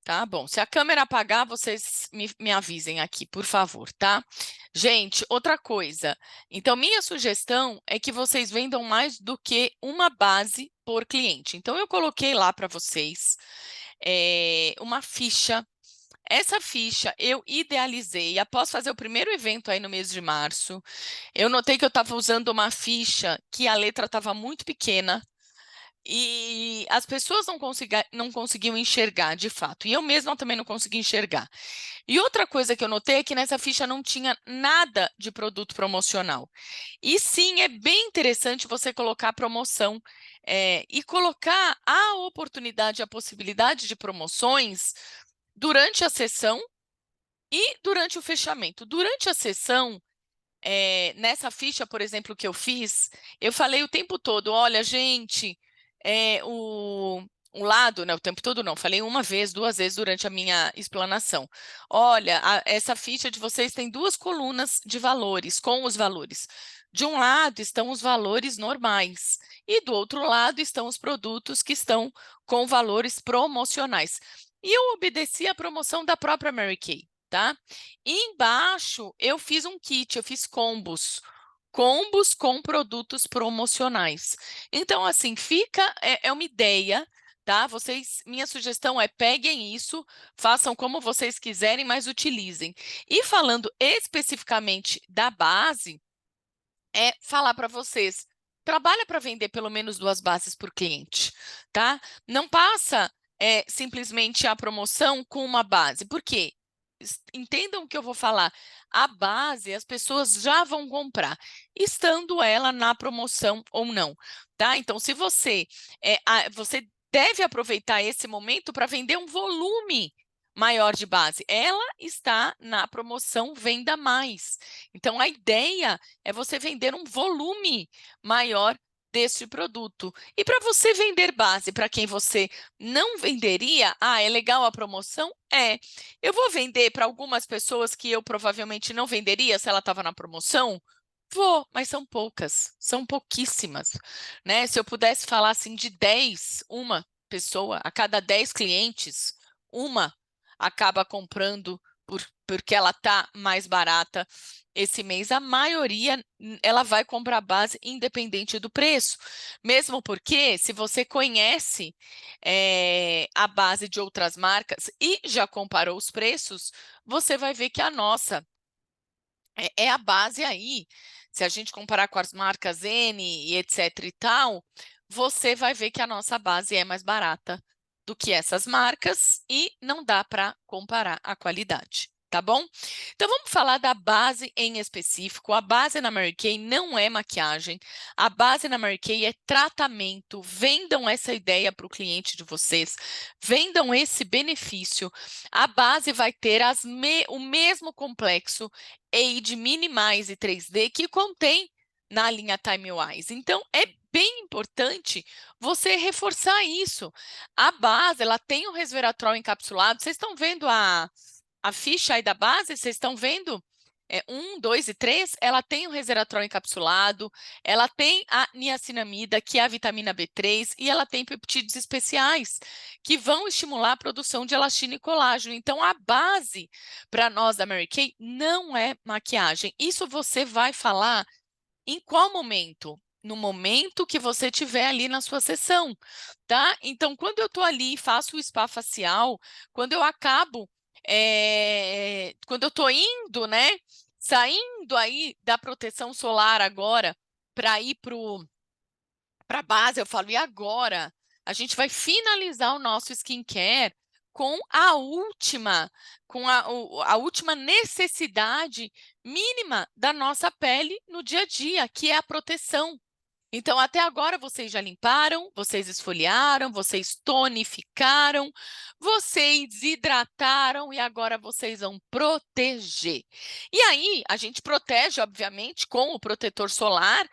Tá bom, se a câmera apagar, vocês me avisem aqui, por favor, tá? Gente, outra coisa. Então, minha sugestão é que vocês vendam mais do que uma base por cliente. Então, eu coloquei lá para vocês uma ficha. Essa ficha eu idealizei após fazer o primeiro evento aí no mês de março. Eu notei que eu estava usando uma ficha que a letra estava muito pequena, e as pessoas não conseguiam enxergar, de fato. E eu mesma também não consegui enxergar. E outra coisa que eu notei é que nessa ficha não tinha nada de produto promocional. E sim, é bem interessante você colocar promoção e colocar a oportunidade, a possibilidade de promoções durante a sessão e durante o fechamento. Durante a sessão, nessa ficha, por exemplo, que eu fiz, eu falei o tempo todo, olha, gente, o lado, né, o tempo todo não, falei uma vez, duas vezes durante a minha explanação. Olha, essa ficha de vocês tem duas colunas de valores, com os valores. De um lado estão os valores normais e do outro lado estão os produtos que estão com valores promocionais. E eu obedeci a promoção da própria Mary Kay, tá? E embaixo eu fiz um kit, eu fiz combos. Combos com produtos promocionais. Então, assim, é uma ideia, tá? Minha sugestão é peguem isso, façam como vocês quiserem, mas utilizem. E falando especificamente da base, é falar para vocês, trabalha para vender pelo menos duas bases por cliente, tá? Não passa simplesmente a promoção com uma base. Por quê? Entendam o que eu vou falar. A base, as pessoas já vão comprar, estando ela na promoção ou não, tá? Então, se você deve aproveitar esse momento para vender um volume maior de base. Ela está na promoção Venda Mais. Então, a ideia é você vender um volume maior deste produto. E para você vender base para quem você não venderia, é legal a promoção? Eu vou vender para algumas pessoas que eu provavelmente não venderia se ela estava na promoção? Vou, mas são poucas, são pouquíssimas, né? Se eu pudesse falar assim de 10, uma pessoa, a cada 10 clientes, uma acaba comprando porque ela está mais barata esse mês. A maioria, ela vai comprar base independente do preço. Mesmo porque, se você conhece a base de outras marcas e já comparou os preços, você vai ver que a nossa é a base aí. Se a gente comparar com as marcas N e etc e tal, você vai ver que a nossa base é mais barata do que essas marcas e não dá para comparar a qualidade, tá bom? Então, vamos falar da base em específico. A base na Mary Kay não é maquiagem. A base na Mary Kay é tratamento. Vendam essa ideia para o cliente de vocês. Vendam esse benefício. A base vai ter o mesmo complexo Age minimais e 3D que contém na linha TimeWise. Então, é bem importante você reforçar isso. A base, ela tem o resveratrol encapsulado. Vocês estão vendo a ficha aí da base? Vocês estão vendo? 1, 2 e 3, ela tem o resveratrol encapsulado, ela tem a niacinamida, que é a vitamina B3, e ela tem peptídeos especiais, que vão estimular a produção de elastina e colágeno. Então, a base, para nós da Mary Kay, não é maquiagem. Isso você vai falar em qual momento? No momento que você estiver ali na sua sessão, tá? Então, quando eu estou ali e faço o spa facial, quando eu acabo, quando eu estou indo, né? Saindo aí da proteção solar agora para ir para a base, eu falo, e agora? A gente vai finalizar o nosso skincare com a última necessidade mínima da nossa pele no dia a dia, que é a proteção. Então, até agora, vocês já limparam, vocês esfoliaram, vocês tonificaram, vocês hidrataram e agora vocês vão proteger. E aí, a gente protege, obviamente, com o protetor solar,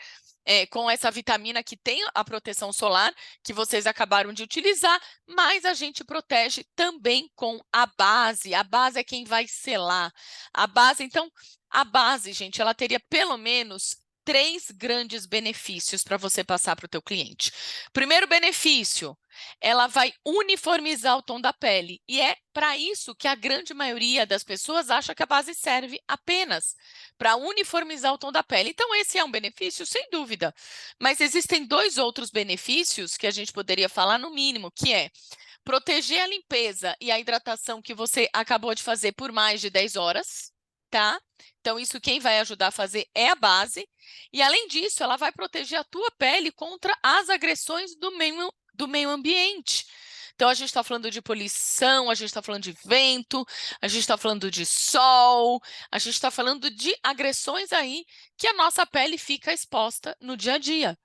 com essa vitamina que tem a proteção solar, que vocês acabaram de utilizar, mas a gente protege também com a base. A base é quem vai selar. A base, então, a base, gente, ela teria pelo menos 3 grandes benefícios para você passar para o teu cliente. Primeiro benefício, ela vai uniformizar o tom da pele. E é para isso que a grande maioria das pessoas acha que a base serve apenas para uniformizar o tom da pele. Então, esse é um benefício, sem dúvida. Mas existem 2 outros benefícios que a gente poderia falar no mínimo, que é proteger a limpeza e a hidratação que você acabou de fazer por mais de 10 horas, tá? Então, isso quem vai ajudar a fazer é a base. E, além disso, ela vai proteger a tua pele contra as agressões do meio ambiente. Então, a gente está falando de poluição, a gente está falando de vento, a gente está falando de sol, a gente está falando de agressões aí que a nossa pele fica exposta no dia a dia.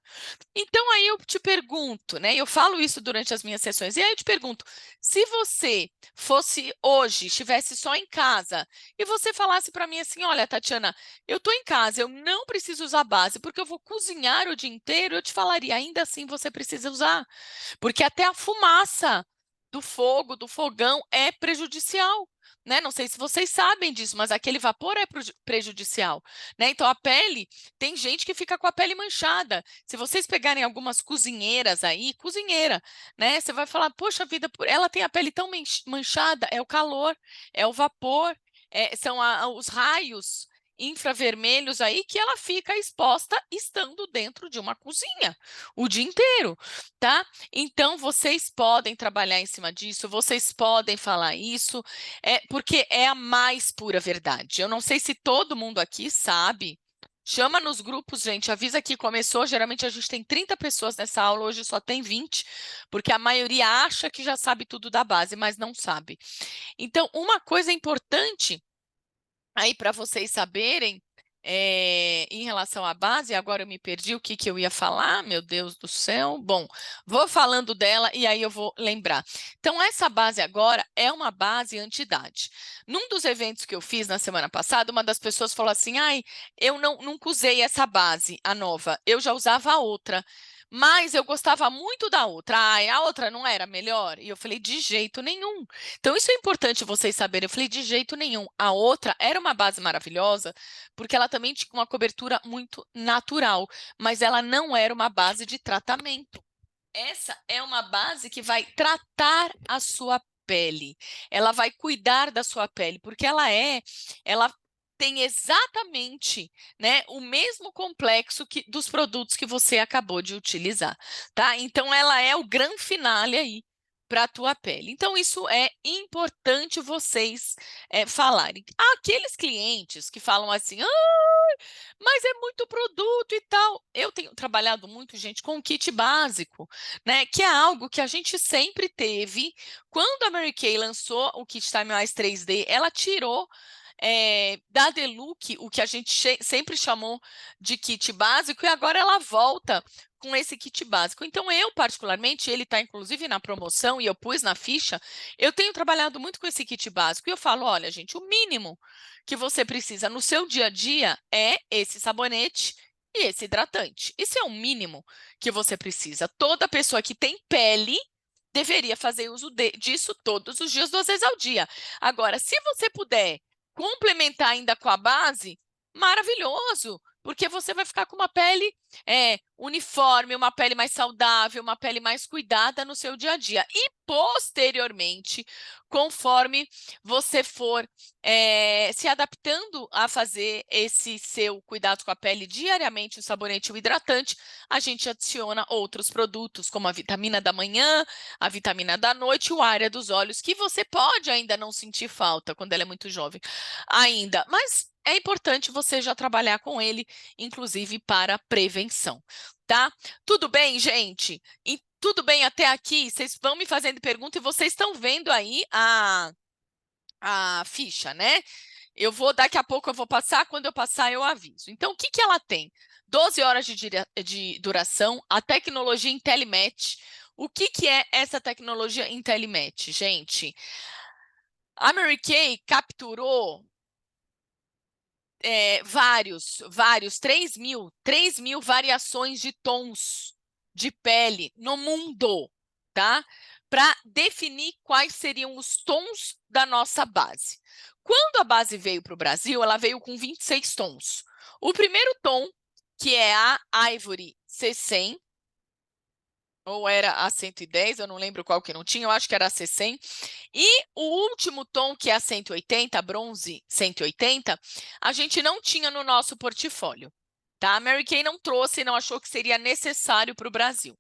Então, aí eu te pergunto, né? Eu falo isso durante as minhas sessões, e aí eu te pergunto: se você fosse hoje, estivesse só em casa, e você falasse para mim assim: olha, Tatiana, eu estou em casa, eu não preciso usar base, porque eu vou cozinhar o dia inteiro, eu te falaria, ainda assim você precisa usar, porque até a fumaça do fogo, do fogão, é prejudicial. Né? Não sei se vocês sabem disso, mas aquele vapor é prejudicial. Né? Então, a pele, tem gente que fica com a pele manchada. Se vocês pegarem algumas cozinheiras aí, cozinheira, né? Você vai falar, poxa vida, ela tem a pele tão manchada, é o calor, é o vapor, são os raios infravermelhos aí que ela fica exposta estando dentro de uma cozinha o dia inteiro, tá? Então, vocês podem trabalhar em cima disso, vocês podem falar isso, porque é a mais pura verdade. Eu não sei se todo mundo aqui sabe. Chama nos grupos, gente, avisa que começou, geralmente a gente tem 30 pessoas nessa aula, hoje só tem 20, porque a maioria acha que já sabe tudo da base, mas não sabe. Então, uma coisa importante aí para vocês saberem, em relação à base, agora eu me perdi o que eu ia falar, meu Deus do céu. Bom, vou falando dela e aí eu vou lembrar. Então, essa base agora é uma base anti-idade. Num dos eventos que eu fiz na semana passada, uma das pessoas falou assim, ai, eu nunca usei essa base, a nova, eu já usava a outra. Mas eu gostava muito da outra. Ai, a outra não era melhor? E eu falei, de jeito nenhum. Então, isso é importante vocês saberem. Eu falei, de jeito nenhum. A outra era uma base maravilhosa, porque ela também tinha uma cobertura muito natural, mas ela não era uma base de tratamento. Essa é uma base que vai tratar a sua pele. Ela vai cuidar da sua pele, porque ela tem exatamente, né, o mesmo complexo dos produtos que você acabou de utilizar, tá? Então, ela é o grande finale aí para a tua pele. Então, isso é importante vocês falarem. Aqueles clientes que falam assim, mas é muito produto e tal. Eu tenho trabalhado muito, gente, com kit básico, né? Que é algo que a gente sempre teve. Quando a Mary Kay lançou o Kit Time Mais 3D, ela tirou da Deluxe o que a gente sempre chamou de kit básico, e agora ela volta com esse kit básico. Então, eu, particularmente, ele está inclusive na promoção, e eu pus na ficha, eu tenho trabalhado muito com esse kit básico, e eu falo, olha, gente, o mínimo que você precisa no seu dia a dia é esse sabonete e esse hidratante. Isso é o mínimo que você precisa. Toda pessoa que tem pele deveria fazer uso disso todos os dias, 2 vezes ao dia. Agora, se você puder complementar ainda com a base, maravilhoso, porque você vai ficar com uma pele uniforme, uma pele mais saudável, uma pele mais cuidada no seu dia a dia. E, posteriormente, conforme você for se adaptando a fazer esse seu cuidado com a pele diariamente, o sabonete e o hidratante, a gente adiciona outros produtos, como a vitamina da manhã, a vitamina da noite e o área dos olhos, que você pode ainda não sentir falta quando ela é muito jovem ainda, mas é importante você já trabalhar com ele, inclusive para prevenção, tá? Tudo bem, gente? E tudo bem até aqui? Vocês vão me fazendo pergunta e vocês estão vendo aí a ficha, né? Daqui a pouco eu vou passar, quando eu passar eu aviso. Então, o que ela tem? 12 horas de duração, a tecnologia IntelliMatch. O que é essa tecnologia IntelliMatch, gente? A Mary Kay capturou vários, 3 mil variações de tons de pele no mundo, tá? Para definir quais seriam os tons da nossa base. Quando a base veio para o Brasil, ela veio com 26 tons. O primeiro tom que é a Ivory C100, ou era a 110, eu não lembro qual que não tinha, eu acho que era a C100. E o último tom, que é a 180, bronze 180, a gente não tinha no nosso portfólio, tá? A Mary Kay não trouxe, não achou que seria necessário para o Brasil.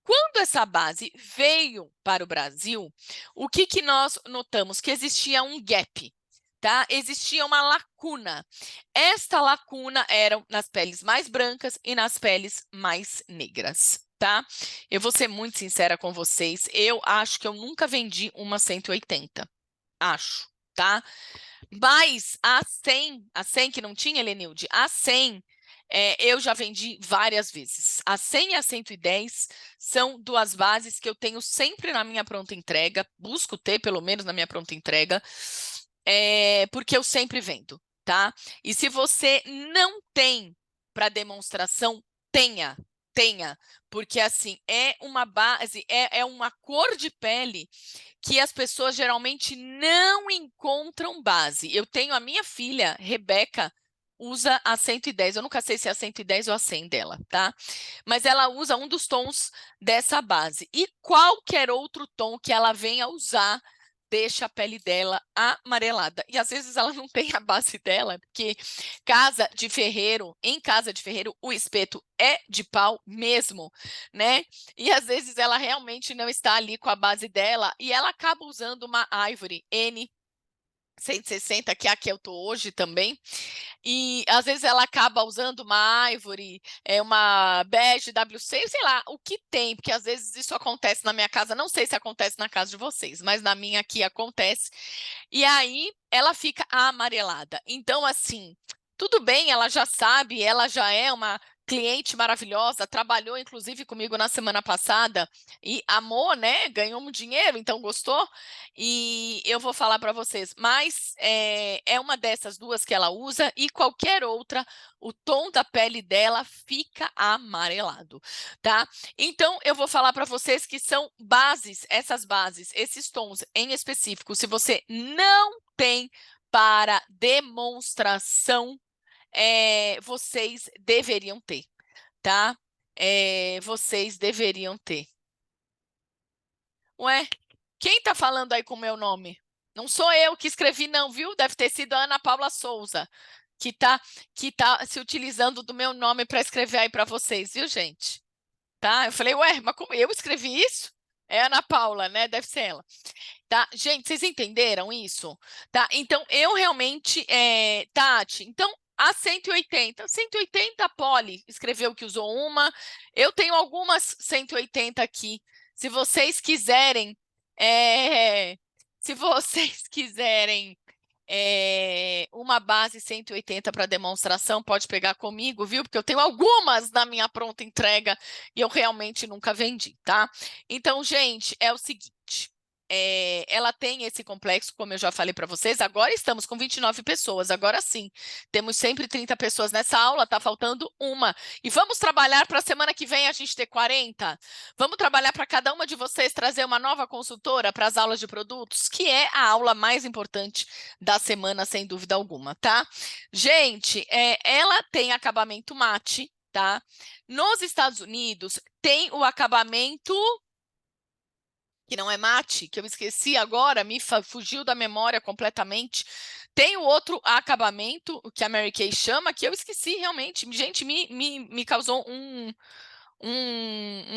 Quando essa base veio para o Brasil, o que, que nós notamos? Que existia um gap, tá? Existia uma lacuna. Esta lacuna era nas peles mais brancas e nas peles mais negras, tá? Eu vou ser muito sincera com vocês, eu acho que eu nunca vendi uma 180, acho, tá? Mas a 100 que não tinha, Helenilde, a 100 eu já vendi várias vezes. A 100 e a 110 são duas bases que eu tenho sempre na minha pronta entrega, busco ter pelo menos na minha pronta entrega, porque eu sempre vendo, tá? E se você não tem para demonstração, tenha, porque assim, é uma base, é uma cor de pele que as pessoas geralmente não encontram base. Eu tenho a minha filha, Rebeca, usa a 110. Eu nunca sei se é a 110 ou a 100 dela, tá? Mas ela usa um dos tons dessa base. E qualquer outro tom que ela venha usar deixa a pele dela amarelada. E às vezes ela não tem a base dela, porque em casa de ferreiro, o espeto é de pau mesmo, né? E às vezes ela realmente não está ali com a base dela e ela acaba usando uma Ivory N160, que é a que eu tô hoje também, e às vezes ela acaba usando uma Ivory, uma Bege WC, sei lá, o que tem, porque às vezes isso acontece na minha casa, não sei se acontece na casa de vocês, mas na minha aqui acontece, e aí ela fica amarelada. Então, assim, tudo bem, ela já sabe, ela já é uma cliente maravilhosa, trabalhou inclusive comigo na semana passada e amou, né? Ganhou um dinheiro, então gostou. E eu vou falar para vocês, mas é uma dessas duas que ela usa e qualquer outra, o tom da pele dela fica amarelado, tá? Então eu vou falar para vocês que são bases, essas bases, esses tons em específico, se você não tem para demonstração, vocês deveriam ter, tá? Vocês deveriam ter. Ué, quem tá falando aí com o meu nome? Não sou eu que escrevi, não, viu? Deve ter sido a Ana Paula Souza, que tá se utilizando do meu nome para escrever aí para vocês, viu, gente? Tá? Eu falei, ué, mas como eu escrevi isso? É a Ana Paula, né? Deve ser ela. Tá? Gente, vocês entenderam isso? Tá? Então, eu realmente, Tati, então, a 180 a Poli escreveu que usou uma, eu tenho algumas 180 aqui, se vocês quiserem, é, se vocês quiserem uma base 180 para demonstração, pode pegar comigo, viu? Porque eu tenho algumas na minha pronta entrega e eu realmente nunca vendi, tá? Então, gente, é o seguinte, ela tem esse complexo, como eu já falei para vocês, agora estamos com 29 pessoas, agora sim, temos sempre 30 pessoas nessa aula, tá faltando uma. E vamos trabalhar para a semana que vem a gente ter 40? Vamos trabalhar para cada uma de vocês trazer uma nova consultora para as aulas de produtos, que é a aula mais importante da semana, sem dúvida alguma, tá? Gente, ela tem acabamento mate, tá? Nos Estados Unidos, tem o acabamento que não é mate, que eu esqueci agora, me fugiu da memória completamente. Tem o outro acabamento, o que a Mary Kay chama, que eu esqueci realmente. Gente, me causou um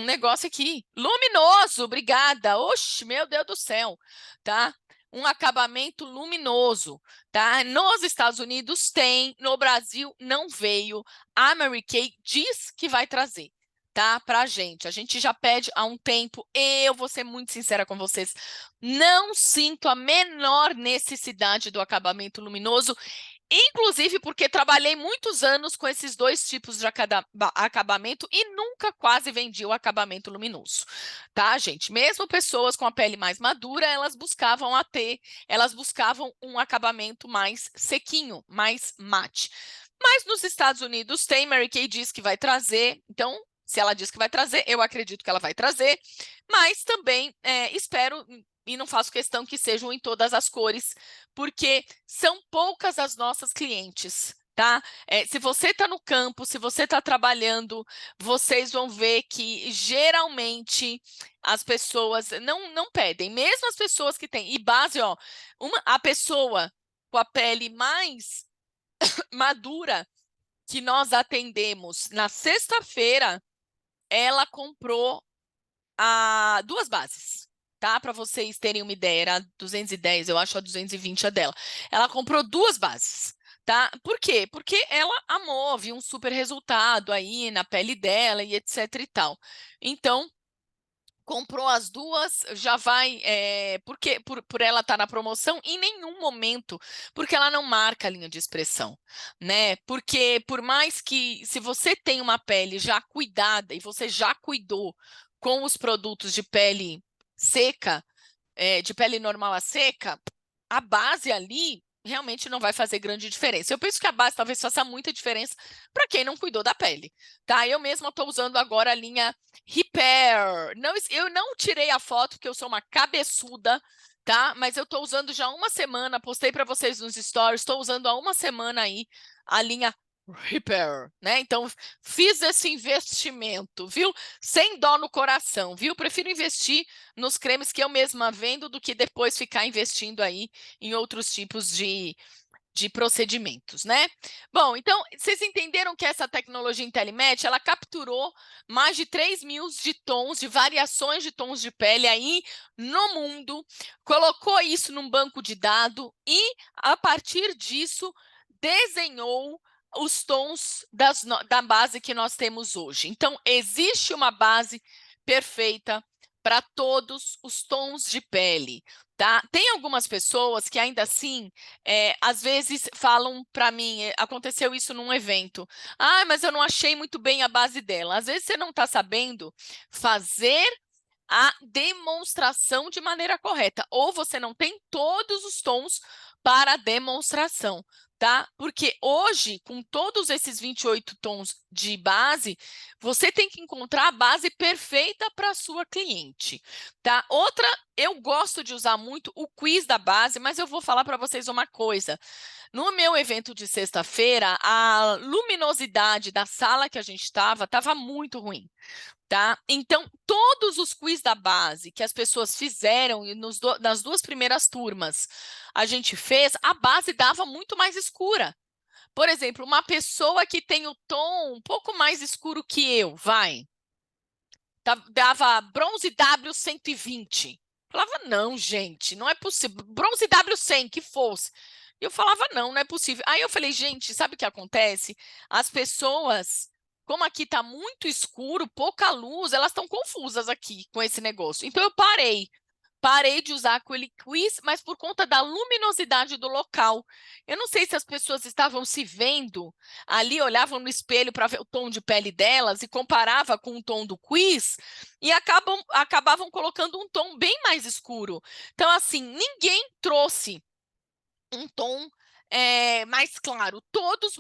negócio aqui. Luminoso, obrigada. Oxe, meu Deus do céu, tá? Um acabamento luminoso, tá? Nos Estados Unidos tem, no Brasil não veio. A Mary Kay diz que vai trazer, tá? Pra gente. A gente já pede há um tempo. Eu vou ser muito sincera com vocês. Não sinto a menor necessidade do acabamento luminoso. Inclusive porque trabalhei muitos anos com esses dois tipos de acabamento e nunca quase vendi o acabamento luminoso, tá, gente? Mesmo pessoas com a pele mais madura, elas buscavam um acabamento mais sequinho, mais mate. Mas nos Estados Unidos tem, Mary Kay diz que vai trazer, então, se ela diz que vai trazer, eu acredito que ela vai trazer, mas também espero e não faço questão que sejam em todas as cores, porque são poucas as nossas clientes, tá? Se você está no campo, se você está trabalhando, vocês vão ver que geralmente as pessoas não pedem, mesmo as pessoas que têm. E base, ó, a pessoa com a pele mais madura que nós atendemos na sexta-feira, ela comprou duas bases, tá? Para vocês terem uma ideia, era 210, eu acho a 220 a dela. Ela comprou duas bases, tá? Por quê? Porque ela amou, viu um super resultado aí na pele dela e etc e tal. Então, comprou as duas, já vai, porque por ela estar na promoção, em nenhum momento, porque ela não marca a linha de expressão, né? Porque por mais que, se você tem uma pele já cuidada e você já cuidou com os produtos de pele seca, de pele normal a seca, a base ali realmente não vai fazer grande diferença. Eu penso que a base talvez faça muita diferença para quem não cuidou da pele, tá? Eu mesma estou usando agora a linha Repair. Não, eu não tirei a foto porque eu sou uma cabeçuda, tá? Mas eu estou usando já há uma semana, postei para vocês nos stories, estou usando há uma semana aí a linha Repair, né? Então, fiz esse investimento, viu? Sem dó no coração, viu? Prefiro investir nos cremes que eu mesma vendo do que depois ficar investindo aí em outros tipos de procedimentos, né? Bom, então, vocês entenderam que essa tecnologia IntelliMatch, ela capturou mais de 3 mil de tons, de variações de tons de pele aí no mundo, colocou isso num banco de dados e, a partir disso, desenhou os tons da base que nós temos hoje. Então, existe uma base perfeita para todos os tons de pele, tá? Tem algumas pessoas que ainda assim, às vezes falam para mim, aconteceu isso num evento, mas eu não achei muito bem a base dela. Às vezes você não está sabendo fazer a demonstração de maneira correta, ou você não tem todos os tons para a demonstração, tá? Porque hoje, com todos esses 28 tons de base, você tem que encontrar a base perfeita para a sua cliente, tá? Outra, eu gosto de usar muito o quiz da base, mas eu vou falar para vocês uma coisa. No meu evento de sexta-feira, a luminosidade da sala que a gente estava muito ruim. Tá? Então, todos os quiz da base que as pessoas fizeram nas duas primeiras turmas, a gente fez, a base dava muito mais escura. Por exemplo, uma pessoa que tem o tom um pouco mais escuro que eu, dava bronze W120. Falava, não, gente, não é possível. Bronze W100, que fosse. Eu falava, não é possível. Aí eu falei, gente, sabe o que acontece? As pessoas, como aqui está muito escuro, pouca luz, elas estão confusas aqui com esse negócio. Então eu parei de usar aquele quiz, mas por conta da luminosidade do local. Eu não sei se as pessoas estavam se vendo ali, olhavam no espelho para ver o tom de pele delas e comparava com o tom do quiz e acabavam colocando um tom bem mais escuro. Então, assim, ninguém trouxe um tom mais claro, todos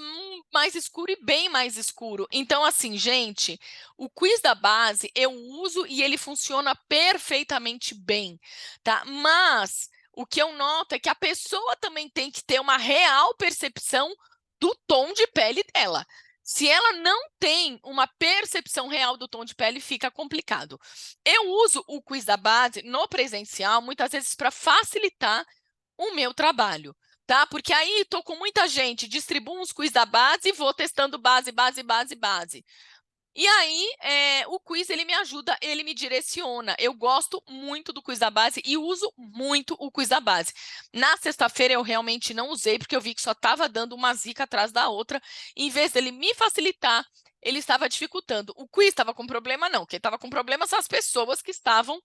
mais escuro e bem mais escuro. Então, assim, gente, o quiz da base eu uso e ele funciona perfeitamente bem, tá? Mas o que eu noto é que a pessoa também tem que ter uma real percepção do tom de pele dela. Se ela não tem uma percepção real do tom de pele, fica complicado. Eu uso o quiz da base no presencial, muitas vezes para facilitar o meu trabalho, tá? Porque aí estou com muita gente, distribuo uns quiz da base e vou testando base, base, base, base. E aí, o quiz, ele me ajuda, ele me direciona. Eu gosto muito do quiz da base e uso muito o quiz da base. Na sexta-feira, eu realmente não usei, porque eu vi que só estava dando uma zica atrás da outra. Em vez dele me facilitar, ele estava dificultando. O quiz estava com problema, não. Quem estava com problema são as pessoas que estavam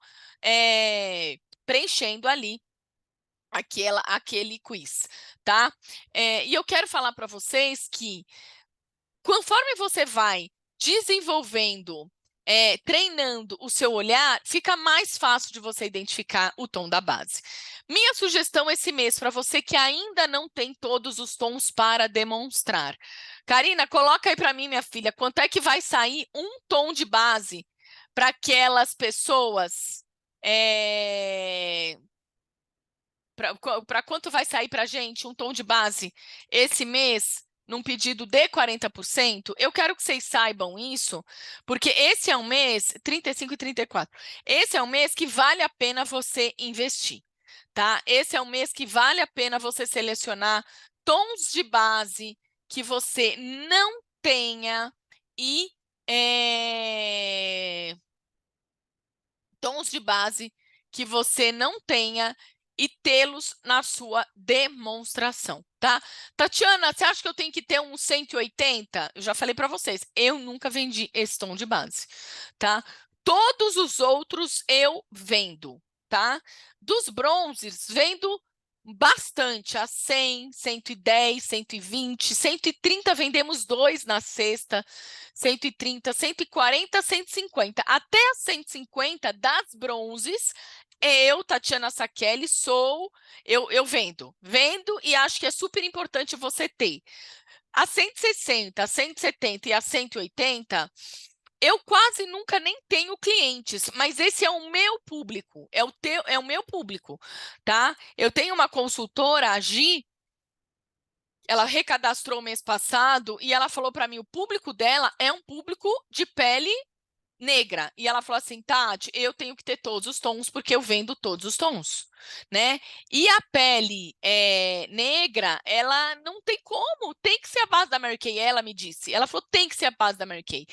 preenchendo ali aquele quiz, tá? E eu quero falar para vocês que, conforme você vai desenvolvendo, treinando o seu olhar, fica mais fácil de você identificar o tom da base. Minha sugestão esse mês, para você que ainda não tem todos os tons para demonstrar. Karina, coloca aí para mim, minha filha, quanto é que vai sair um tom de base para aquelas pessoas... Para quanto vai sair para a gente um tom de base esse mês num pedido de 40%, eu quero que vocês saibam isso, porque esse é um mês, 35 e 34, esse é um mês que vale a pena você investir, tá? Esse é um mês que vale a pena você selecionar tons de base que você não tenha e tons de base que você não tenha e tê-los na sua demonstração, tá? Tatiana, você acha que eu tenho que ter um 180? Eu já falei para vocês, eu nunca vendi esse tom de base, tá? Todos os outros eu vendo, tá? Dos bronzes, vendo bastante, a 100, 110, 120, 130 vendemos 2 na sexta, 130, 140, 150. Até as 150 das bronzes, eu, Tatiana Sakelli, eu vendo e acho que é super importante você ter. A 160, a 170 e a 180, eu quase nunca nem tenho clientes, mas esse é o meu público, é o meu público, tá? Eu tenho uma consultora, a Gi, ela recadastrou mês passado e ela falou para mim, o público dela é um público de pele negra. E ela falou assim, Tati, eu tenho que ter todos os tons porque eu vendo todos os tons, né? E a pele negra, ela não tem como, tem que ser a base da Mary Kay, ela me disse. Ela falou, tem que ser a base da Mary Kay.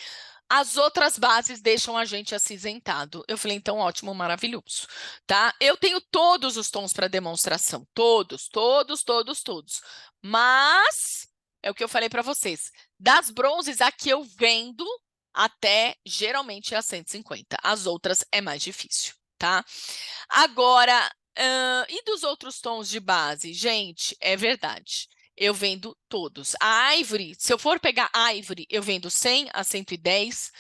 As outras bases deixam a gente acinzentado. Eu falei, então, ótimo, maravilhoso, tá? Eu tenho todos os tons para demonstração, todos, todos, todos, todos. Mas, é o que eu falei para vocês, das bronzes, aqui eu vendo até, geralmente, a 150. As outras é mais difícil, tá? Agora, e dos outros tons de base? Gente, é verdade. Eu vendo todos. A Ivory, se eu for pegar Ivory, eu vendo 100 a 110.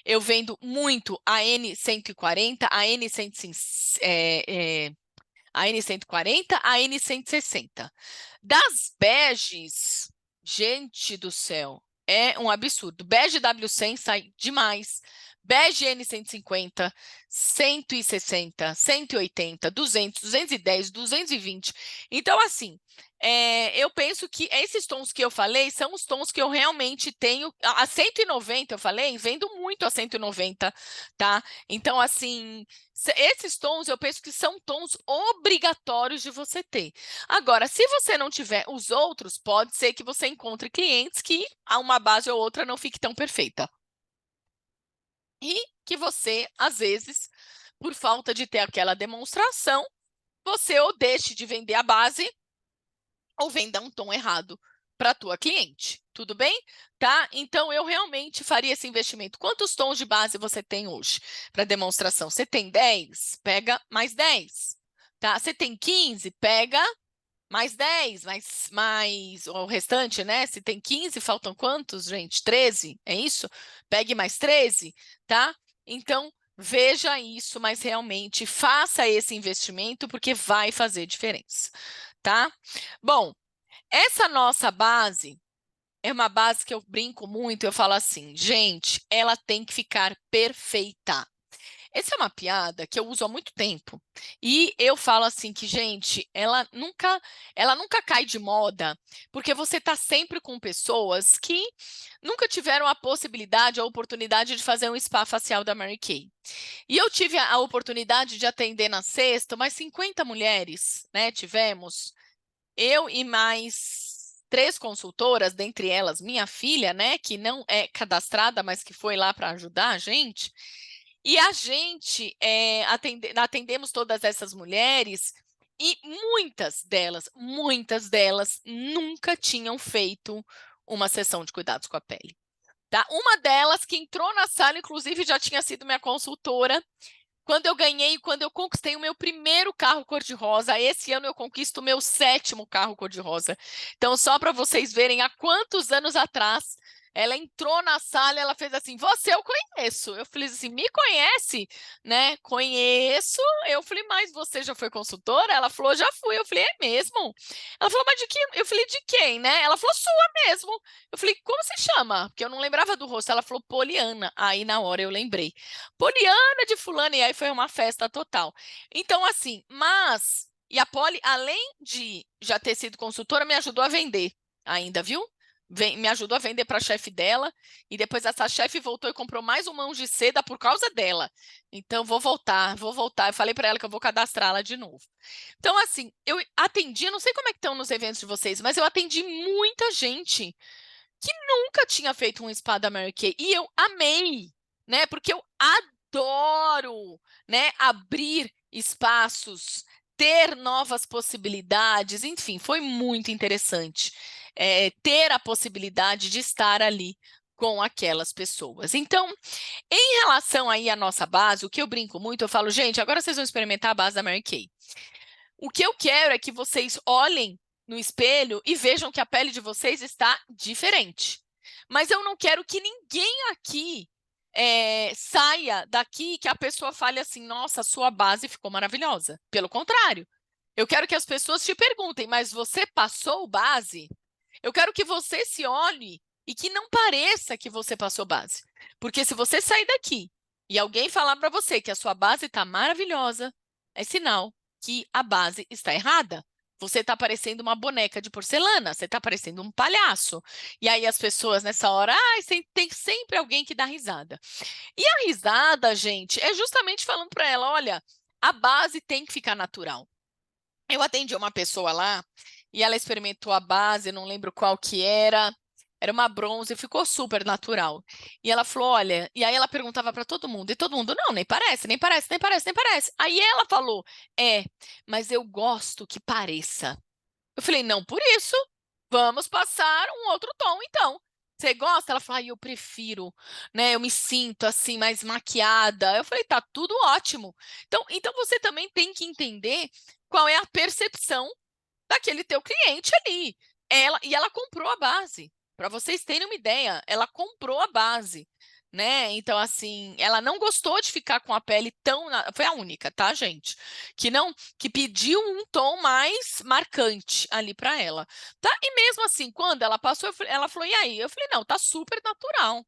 Eu vendo muito a N140, a N140, a N160. Das beges, gente do céu, é um absurdo. Bege W100 sai demais. Bege N150, 160, 180, 200, 210, 220. Então, assim, eu penso que esses tons que eu falei são os tons que eu realmente tenho. A 190, eu falei, vendo muito a 190, tá? Então, assim, esses tons eu penso que são tons obrigatórios de você ter. Agora, se você não tiver os outros, pode ser que você encontre clientes que uma base ou outra não fique tão perfeita. E que você, às vezes, por falta de ter aquela demonstração, você ou deixe de vender a base ou venda um tom errado para a tua cliente. Tudo bem? Tá? Então, eu realmente faria esse investimento. Quantos tons de base você tem hoje para demonstração? Você tem 10? Pega mais 10. Tá? Você tem 15? Pega mais 10, mais o restante, né? Se tem 15, faltam quantos, gente? 13, é isso? Pegue mais 13, tá? Então, veja isso, mas realmente faça esse investimento porque vai fazer diferença, tá? Bom, essa nossa base é uma base que eu brinco muito, eu falo assim, gente, ela tem que ficar perfeita. Essa é uma piada que eu uso há muito tempo. E eu falo assim que, gente, ela nunca cai de moda, porque você está sempre com pessoas que nunca tiveram a possibilidade, a oportunidade de fazer um spa facial da Mary Kay. E eu tive a oportunidade de atender na sexta, mais 50 mulheres, né? Tivemos eu e mais 3 consultoras, dentre elas minha filha, né, que não é cadastrada, mas que foi lá para ajudar a gente. E a gente atendemos todas essas mulheres e muitas delas nunca tinham feito uma sessão de cuidados com a pele. Tá? Uma delas que entrou na sala, inclusive já tinha sido minha consultora, quando eu conquistei o meu primeiro carro cor-de-rosa, esse ano eu conquisto o meu 7º carro cor-de-rosa. Então, só para vocês verem há quantos anos atrás ela entrou na sala e ela fez assim, você eu conheço. Eu falei assim, me conhece? Né? Conheço. Eu falei, mas você já foi consultora? Ela falou, já fui. Eu falei, é mesmo? Ela falou, mas de quem? Eu falei, de quem, né? Ela falou, sua mesmo. Eu falei, como se chama? Porque eu não lembrava do rosto. Ela falou, Poliana. Aí, na hora, eu lembrei. Poliana de fulano, e aí foi uma festa total. Então, assim, e a Poli, além de já ter sido consultora, me ajudou a vender ainda, viu? me ajudou a vender para a chefe dela, e depois essa chefe voltou e comprou mais um mão de seda por causa dela. Então, vou voltar. Eu falei para ela que eu vou cadastrá-la de novo. Então, assim, eu atendi, não sei como é que estão nos eventos de vocês, mas eu atendi muita gente que nunca tinha feito um spa da Mary Kay, e eu amei, né? Porque eu adoro, né, abrir espaços, ter novas possibilidades, enfim, foi muito interessante ter a possibilidade de estar ali com aquelas pessoas. Então, em relação aí à nossa base, o que eu brinco muito, eu falo, gente, agora vocês vão experimentar a base da Mary Kay. O que eu quero é que vocês olhem no espelho e vejam que a pele de vocês está diferente. Mas eu não quero que ninguém aqui saia daqui que a pessoa fale assim, nossa, a sua base ficou maravilhosa. Pelo contrário, eu quero que as pessoas te perguntem, mas você passou base? Eu quero que você se olhe e que não pareça que você passou base. Porque se você sair daqui e alguém falar para você que a sua base está maravilhosa, é sinal que a base está errada. Você está parecendo uma boneca de porcelana, você está parecendo um palhaço. E aí as pessoas nessa hora, tem sempre alguém que dá risada. E a risada, gente, é justamente falando para ela, olha, a base tem que ficar natural. Eu atendi uma pessoa lá e ela experimentou a base, não lembro qual que era uma bronze, ficou super natural. E ela falou, olha, e aí ela perguntava para todo mundo, e todo mundo, não, nem parece, nem parece, nem parece, nem parece. Aí ela falou, mas eu gosto que pareça. Eu falei, não por isso, vamos passar um outro tom, então. Você gosta? Ela falou, eu prefiro, né? Eu me sinto assim, mais maquiada. Eu falei, tá tudo ótimo. Então você também tem que entender qual é a percepção daquele teu cliente ali. Ela comprou a base. Para vocês terem uma ideia, ela comprou a base, né? Então, assim, ela não gostou de ficar com a pele tão. Foi a única, tá, gente? Que pediu um tom mais marcante ali para ela, tá? E mesmo assim, quando ela passou, ela falou: e aí? Eu falei: não, tá super natural.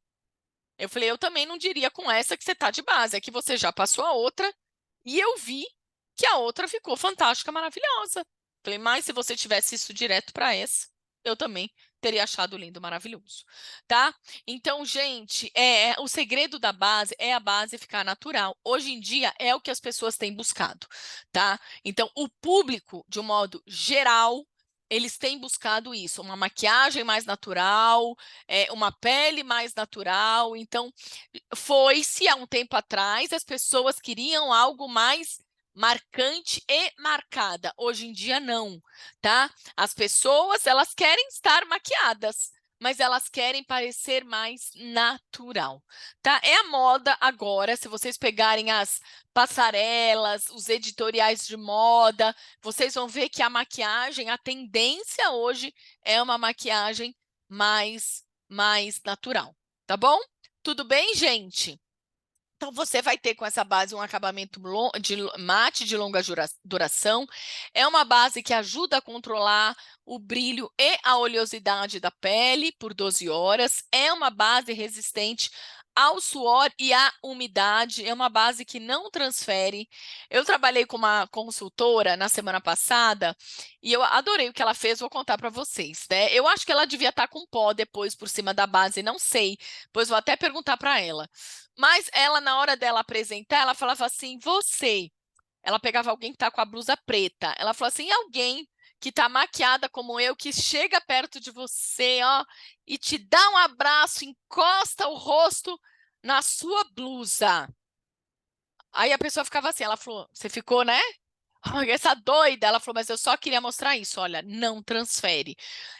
Eu falei: eu também não diria com essa que você tá de base, é que você já passou a outra e eu vi que a outra ficou fantástica, maravilhosa. Falei, mas se você tivesse isso direto para essa, eu também teria achado lindo, maravilhoso, tá? Então, gente, o segredo da base é a base ficar natural. Hoje em dia é o que as pessoas têm buscado, tá? Então, o público, de um modo geral, eles têm buscado isso, uma maquiagem mais natural, uma pele mais natural. Então, foi-se há um tempo atrás, as pessoas queriam algo mais marcante e marcada. Hoje em dia, não, tá? As pessoas, elas querem estar maquiadas, mas elas querem parecer mais natural, tá? É a moda agora, se vocês pegarem as passarelas, os editoriais de moda, vocês vão ver que a maquiagem, a tendência hoje é uma maquiagem mais natural, tá bom? Tudo bem, gente? Então, você vai ter com essa base um acabamento mate de longa duração. É uma base que ajuda a controlar o brilho e a oleosidade da pele por 12 horas. É uma base resistente ao suor e à umidade. É uma base que não transfere. Eu trabalhei com uma consultora na semana passada e eu adorei o que ela fez, vou contar para vocês, né? Eu acho que ela devia estar com pó depois por cima da base, não sei. Pois vou até perguntar para ela. Mas ela, na hora dela apresentar, ela falava assim, você. Ela pegava alguém que está com a blusa preta. Ela falou assim, alguém que está maquiada como eu, que chega perto de você, ó, e te dá um abraço, encosta o rosto na sua blusa. Aí a pessoa ficava assim, ela falou, você ficou, né? Ai, essa doida, ela falou, mas eu só queria mostrar isso, olha, não transfere.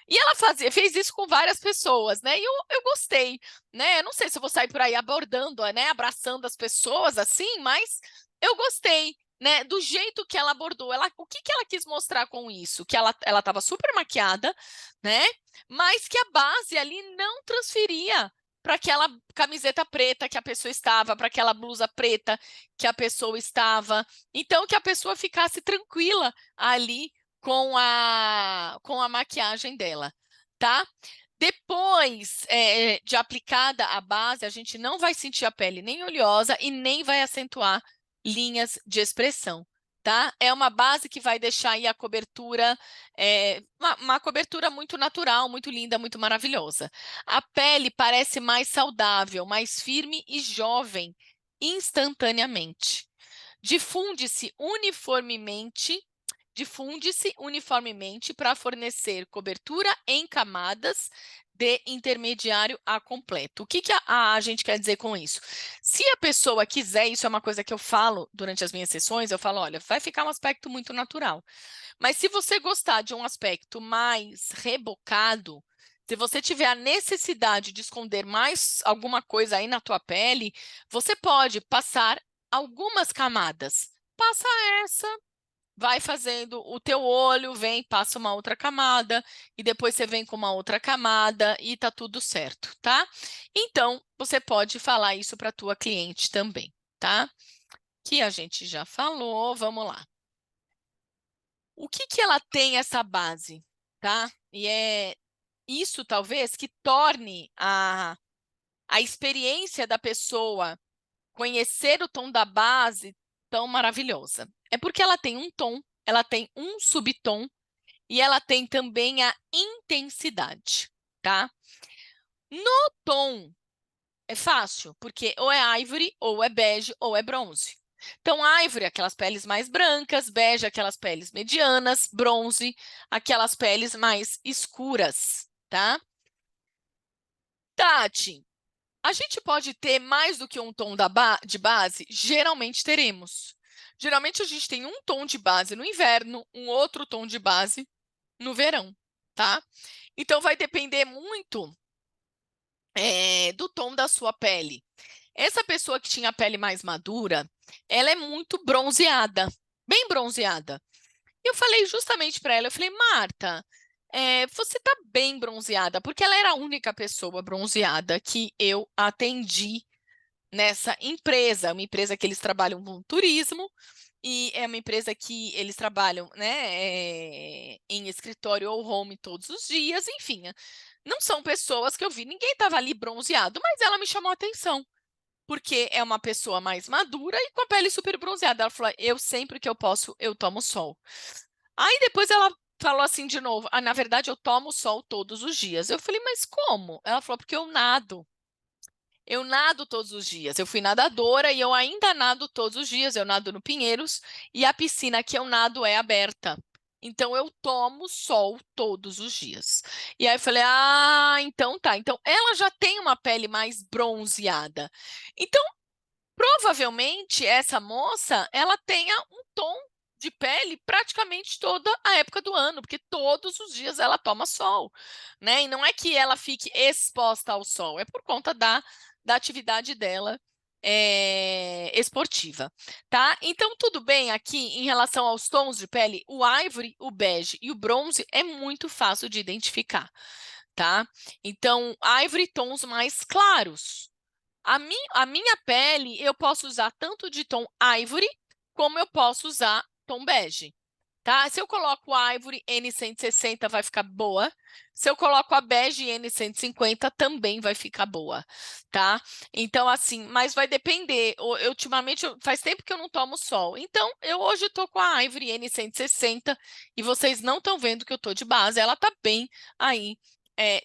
E ela fez isso com várias pessoas, né? E eu gostei, né? Eu não sei se eu vou sair por aí abordando, né? Abraçando as pessoas assim, mas eu gostei, né? Do jeito que ela abordou. O que que ela quis mostrar com isso? Que ela estava super maquiada, né? Mas que a base ali não transferia para aquela camiseta preta que a pessoa estava, para aquela blusa preta que a pessoa estava. Então, que a pessoa ficasse tranquila ali com a maquiagem dela, tá? Depois de aplicada a base, a gente não vai sentir a pele nem oleosa e nem vai acentuar linhas de expressão. tá? É uma base que vai deixar aí a cobertura, uma cobertura muito natural, muito linda, muito maravilhosa. A pele parece mais saudável, mais firme e jovem, instantaneamente. Difunde-se uniformemente para fornecer cobertura em camadas de intermediário a completo. O que a gente quer dizer com isso? Se a pessoa quiser, isso é uma coisa que eu falo durante as minhas sessões, eu falo, olha, vai ficar um aspecto muito natural. Mas se você gostar de um aspecto mais rebocado, se você tiver a necessidade de esconder mais alguma coisa aí na tua pele, você pode passar algumas camadas. Passa essa, vai fazendo o teu olho, vem, passa uma outra camada, e depois você vem com uma outra camada, e tá tudo certo, tá? Então, você pode falar isso para a tua cliente também, tá? Que a gente já falou, vamos lá. O que ela tem essa base, tá? E é isso, talvez, que torne a experiência da pessoa conhecer o tom da base tão maravilhosa. É porque ela tem um tom, ela tem um subtom e ela tem também a intensidade, tá? No tom é fácil, porque ou é ivory, ou é bege, ou é bronze. Então, ivory, aquelas peles mais brancas, bege, aquelas peles medianas, bronze, aquelas peles mais escuras, tá? Tati, a gente pode ter mais do que um tom de base? Geralmente teremos. Geralmente a gente tem um tom de base no inverno, um outro tom de base no verão, tá? Então vai depender muito do tom da sua pele. Essa pessoa que tinha a pele mais madura, ela é muito bronzeada, bem bronzeada. Eu falei justamente para ela, eu falei, Marta, você está bem bronzeada, porque ela era a única pessoa bronzeada que eu atendi nessa empresa, uma empresa que eles trabalham com turismo, e é uma empresa que eles trabalham, né, em escritório ou home todos os dias, enfim. Não são pessoas que eu vi, ninguém estava ali bronzeado, mas ela me chamou a atenção, porque é uma pessoa mais madura e com a pele super bronzeada. Ela falou, eu sempre que eu posso, eu tomo sol. Aí depois ela falou assim de novo, na verdade eu tomo sol todos os dias. Eu falei, mas como? Ela falou, porque eu nado. Eu nado todos os dias. Eu fui nadadora e eu ainda nado todos os dias. Eu nado no Pinheiros e a piscina que eu nado é aberta. Então eu tomo sol todos os dias. E aí eu falei: "Ah, então tá. Então ela já tem uma pele mais bronzeada. Então provavelmente essa moça, ela tenha um tom de pele praticamente toda a época do ano, porque todos os dias ela toma sol, né? E não é que ela fique exposta ao sol, é por conta da atividade dela esportiva, tá? Então, tudo bem aqui em relação aos tons de pele, o ivory, o bege e o bronze é muito fácil de identificar, tá? Então, ivory, tons mais claros, a minha pele, eu posso usar tanto de tom ivory, como eu posso usar tom bege, tá? Se eu coloco a ivory N160, vai ficar boa. Se eu coloco a bege N150, também vai ficar boa, tá? Então, assim, mas vai depender. Ultimamente, faz tempo que eu não tomo sol. Então, eu hoje tô com a ivory N160 e vocês não estão vendo que eu tô de base. Ela tá bem aí,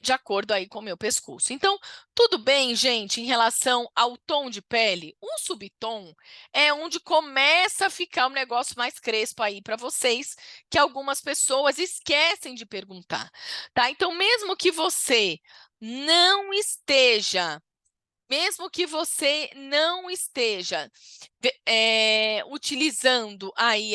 de acordo aí com o meu pescoço. Então, tudo bem, gente, em relação ao tom de pele? O subtom é onde começa a ficar um negócio mais crespo aí para vocês, que algumas pessoas esquecem de perguntar, tá? Então, mesmo que você não esteja utilizando aí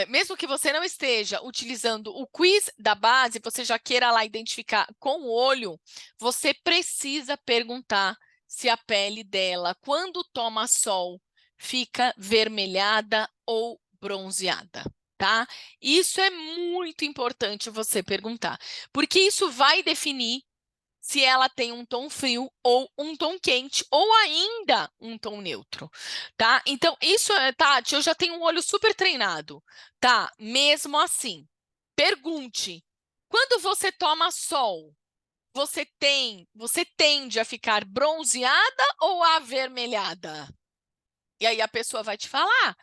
mesmo que você não esteja utilizando o quiz da base, você já queira lá identificar com o olho, você precisa perguntar se a pele dela, quando toma sol, fica vermelhada ou bronzeada, tá? Isso é muito importante você perguntar, porque isso vai definir se ela tem um tom frio ou um tom quente, ou ainda um tom neutro, tá? Então, isso, Tati, eu já tenho um olho super treinado, tá? Mesmo assim, pergunte, quando você toma sol, você tende a ficar bronzeada ou avermelhada? E aí a pessoa vai te falar,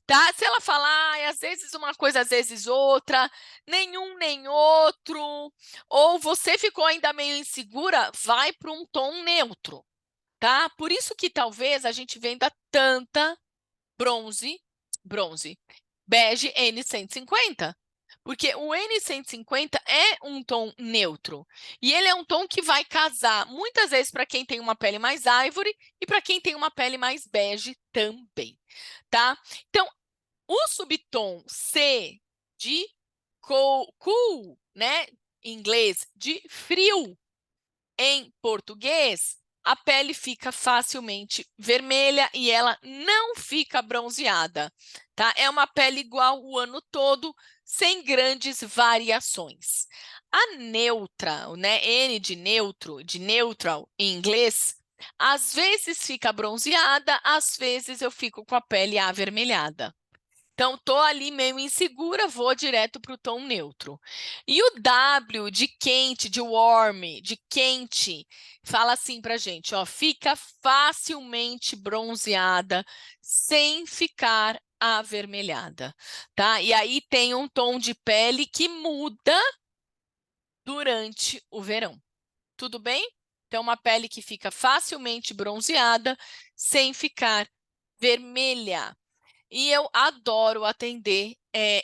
tá? Se ela falar, às vezes uma coisa, às vezes outra, nenhum nem outro, ou você ficou ainda meio insegura, vai para um tom neutro, tá? Por isso que talvez a gente venda tanta bronze, bege N150. Porque o N150 é um tom neutro. E ele é um tom que vai casar, muitas vezes, para quem tem uma pele mais ivory e para quem tem uma pele mais bege também, tá? Então, o subtom C de cool, né? Em inglês, de frio, em português, a pele fica facilmente vermelha e ela não fica bronzeada, tá? É uma pele igual o ano todo, sem grandes variações. A neutra, né? N de neutro, de neutral em inglês, às vezes fica bronzeada, às vezes eu fico com a pele avermelhada. Então, estou ali meio insegura, vou direto para o tom neutro. E o W de quente, de warm, de quente, fala assim para a gente, ó, fica facilmente bronzeada, sem ficar avermelhada, tá? E aí tem um tom de pele que muda durante o verão. Tudo bem? Então, uma pele que fica facilmente bronzeada, sem ficar vermelha. E eu adoro atender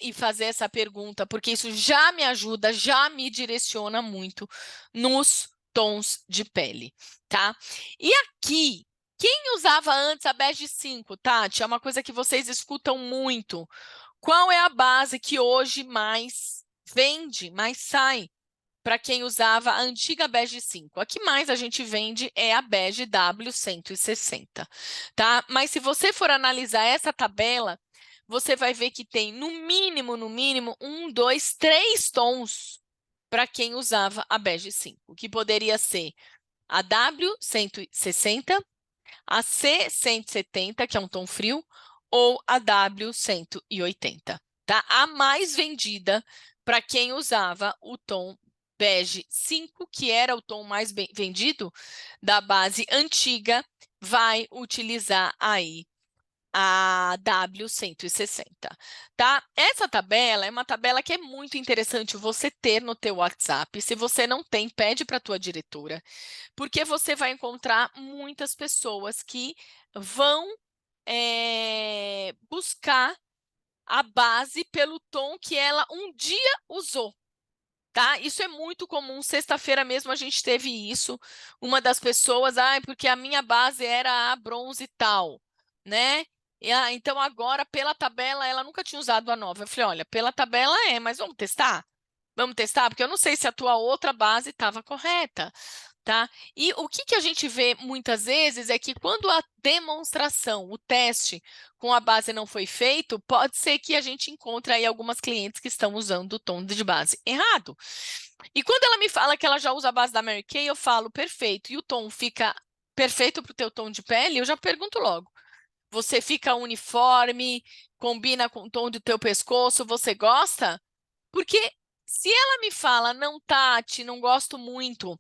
e fazer essa pergunta, porque isso já me ajuda, já me direciona muito nos tons de pele, tá? E aqui, quem usava antes a bege 5, Tati? É uma coisa que vocês escutam muito. Qual é a base que hoje mais vende, mais sai? Para quem usava a antiga bege 5. A que mais a gente vende é a bege W160, tá? Mas se você for analisar essa tabela, você vai ver que tem no mínimo, 1, 2, 3 tons para quem usava a bege 5, que poderia ser a W160, a C170, que é um tom frio, ou a W180, tá? A mais vendida para quem usava o tom bege 5, que era o tom mais vendido da base antiga, vai utilizar aí a W160, tá? Essa tabela é uma tabela que é muito interessante você ter no teu WhatsApp. Se você não tem, pede para a tua diretora, porque você vai encontrar muitas pessoas que vão buscar a base pelo tom que ela um dia usou. Tá? Isso é muito comum. Sexta-feira mesmo a gente teve isso. Uma das pessoas, porque a minha base era a bronze tal, né? Então agora, pela tabela, ela nunca tinha usado a nova. Eu falei, olha, pela tabela mas vamos testar? Vamos testar? Porque eu não sei se a tua outra base estava correta, tá? E o que a gente vê muitas vezes é que quando a demonstração, o teste com a base não foi feito, pode ser que a gente encontre aí algumas clientes que estão usando o tom de base errado. E quando ela me fala que ela já usa a base da Mary Kay, eu falo, perfeito, e o tom fica perfeito para o teu tom de pele? Eu já pergunto logo. Você fica uniforme, combina com o tom do teu pescoço, você gosta? Porque se ela me fala, não, Tati, não gosto muito,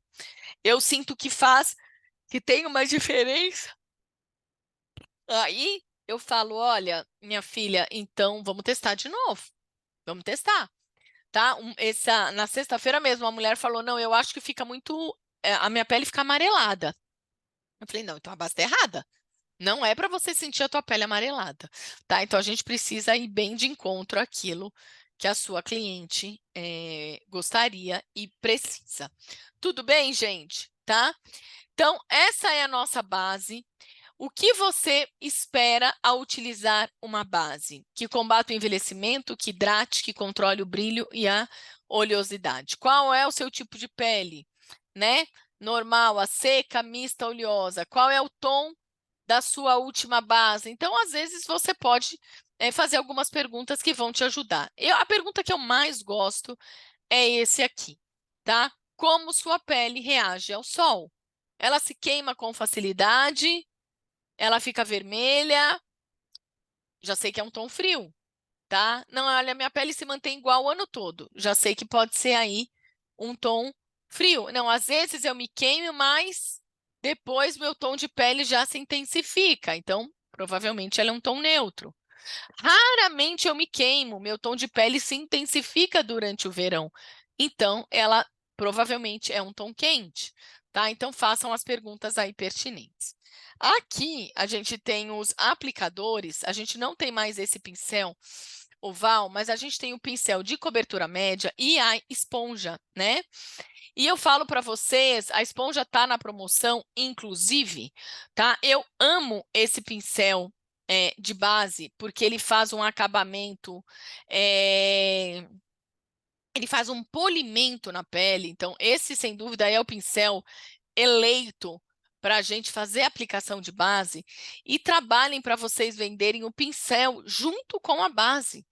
eu sinto que tem uma diferença. Aí eu falo, olha, minha filha, então vamos testar de novo. Vamos testar, tá? Na sexta-feira mesmo, a mulher falou, não, eu acho que fica muito, a minha pele fica amarelada. Eu falei, não, então a base está errada. Não é para você sentir a tua pele amarelada, tá? Então a gente precisa ir bem de encontro àquilo que a sua cliente gostaria e precisa. Tudo bem, gente? Tá? Então, essa é a nossa base. O que você espera ao utilizar uma base? Que combata o envelhecimento, que hidrate, que controle o brilho e a oleosidade. Qual é o seu tipo de pele? Né? Normal, a seca, mista, oleosa. Qual é o tom da sua última base? Então, às vezes, você pode fazer algumas perguntas que vão te ajudar. A pergunta que eu mais gosto é esse aqui, tá? Como sua pele reage ao sol? Ela se queima com facilidade? Ela fica vermelha? Já sei que é um tom frio, tá? Não, olha, minha pele se mantém igual o ano todo. Já sei que pode ser aí um tom frio. Não, às vezes eu me queimo, mas depois meu tom de pele já se intensifica. Então, Provavelmente ela é um tom neutro. Raramente eu me queimo, meu tom de pele se intensifica durante o verão. Então, ela provavelmente é um tom quente, tá? Então, façam as perguntas aí pertinentes. Aqui, a gente tem os aplicadores, a gente não tem mais esse pincel oval, mas a gente tem o pincel de cobertura média e a esponja, né? E eu falo para vocês, a esponja tá na promoção, inclusive, tá? Eu amo esse pincel de base, porque ele faz um acabamento, ele faz um polimento na pele. Então, esse, sem dúvida, é o pincel eleito para a gente fazer a aplicação de base. E trabalhem para vocês venderem o pincel junto com a base.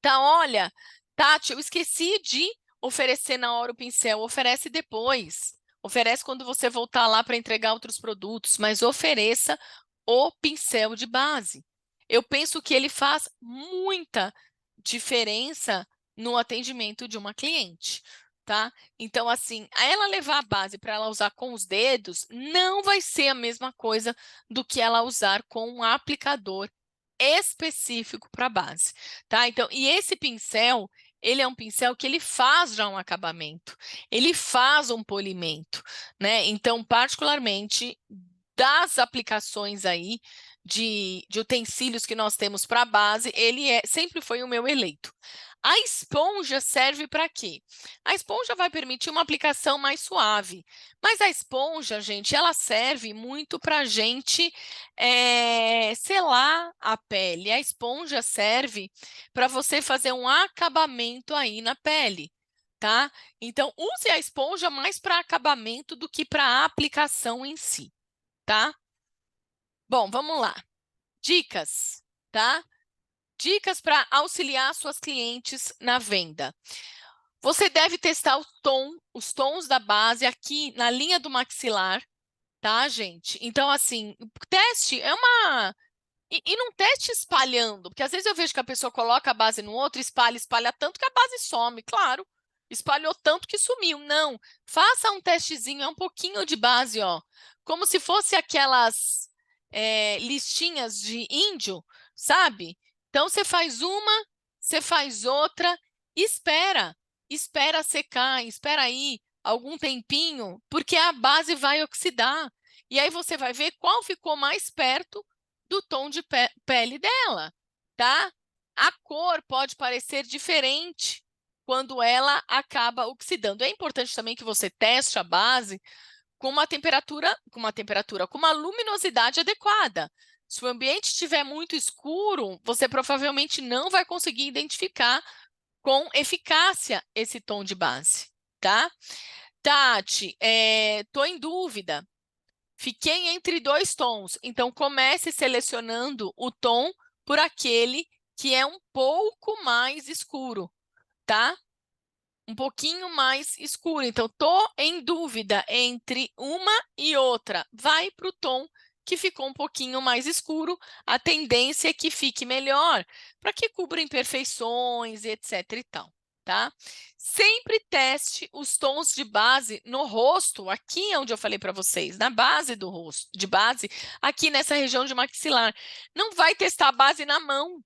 Tá, olha, Tati, eu esqueci de oferecer na hora o pincel, oferece depois. Oferece quando você voltar lá para entregar outros produtos, mas ofereça o pincel de base. Eu penso que ele faz muita diferença no atendimento de uma cliente, tá? Então, assim, a ela levar a base para ela usar com os dedos não vai ser a mesma coisa do que ela usar com um aplicador específico para base, tá? Então, e esse pincel, ele é um pincel que ele faz já um acabamento, ele faz um polimento, né? Então, particularmente das aplicações aí de utensílios que nós temos para base, ele sempre foi o meu eleito. A esponja serve para quê? A esponja vai permitir uma aplicação mais suave, mas a esponja, gente, ela serve muito para a gente selar a pele. A esponja serve para você fazer um acabamento aí na pele, tá? Então, use a esponja mais para acabamento do que para aplicação em si, tá? Bom, vamos lá. Dicas, tá? Dicas para auxiliar suas clientes na venda. Você deve testar o tom, os tons da base aqui na linha do maxilar, tá, gente? Então, assim, teste é uma... E não teste espalhando, porque às vezes eu vejo que a pessoa coloca a base no outro, espalha, espalha tanto que a base some, claro. Espalhou tanto que sumiu. Não, faça um testezinho, é um pouquinho de base, ó. Como se fosse aquelas listinhas de índio, sabe? Então, você faz uma, você faz outra, espera. Espera secar, espera aí algum tempinho, porque a base vai oxidar. E aí você vai ver qual ficou mais perto do tom de pele dela, tá? A cor pode parecer diferente quando ela acaba oxidando. É importante também que você teste a base com com uma luminosidade adequada. Se o ambiente estiver muito escuro, você provavelmente não vai conseguir identificar com eficácia esse tom de base, tá? Tati, tô em dúvida. Fiquei entre dois tons, então comece selecionando o tom por aquele que é um pouco mais escuro, tá? Um pouquinho mais escuro. Então, tô em dúvida entre uma e outra. Vai para o tom que ficou um pouquinho mais escuro. A tendência é que fique melhor, para que cubra imperfeições, etc e tal, tá? Sempre teste os tons de base no rosto, aqui é onde eu falei para vocês, na base do rosto, de base, aqui nessa região de maxilar. Não vai testar a base na mão.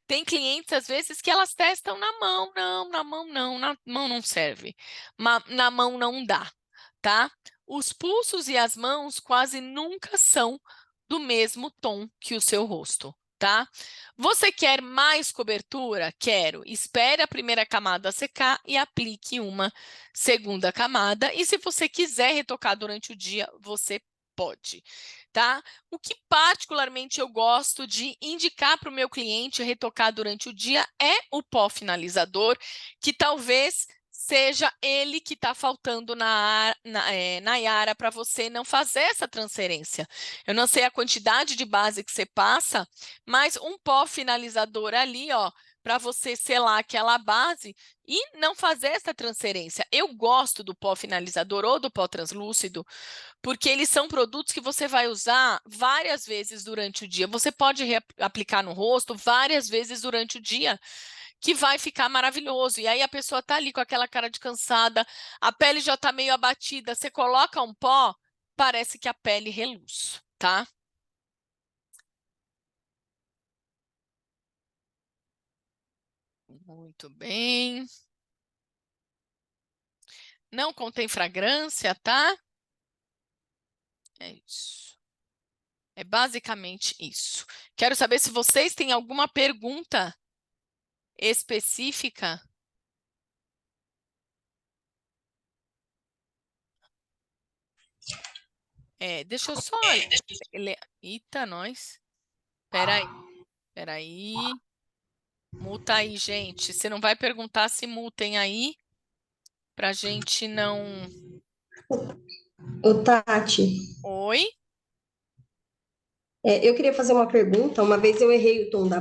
Tem clientes, às vezes, que elas testam na mão. Não, na mão não, na mão não serve. Na mão não dá, tá? Os pulsos e as mãos quase nunca são do mesmo tom que o seu rosto, tá? Você quer mais cobertura? Quero. Espere a primeira camada secar e aplique uma segunda camada. E se você quiser retocar durante o dia, você pode, tá? O que particularmente eu gosto de indicar para o meu cliente retocar durante o dia é o pó finalizador, que talvez seja ele que está faltando na Nayara para você não fazer essa transferência. Eu não sei a quantidade de base que você passa, mas um pó finalizador ali, ó, para você selar aquela base e não fazer essa transferência. Eu gosto do pó finalizador ou do pó translúcido, porque eles são produtos que você vai usar várias vezes durante o dia. Você pode aplicar no rosto várias vezes durante o dia, que vai ficar maravilhoso. E aí a pessoa tá ali com aquela cara de cansada, a pele já tá meio abatida, você coloca um pó, parece que a pele reluz, tá? Muito bem. Não contém fragrância, tá? É isso. É basicamente isso. Quero saber se vocês têm alguma pergunta específica. Deixa eu só ler. Eita, nós. Peraí. Multa aí, gente. Você não vai perguntar se multem aí, pra gente não. Ô, Tati, Oi? eu queria fazer uma pergunta. Uma vez eu errei o tom da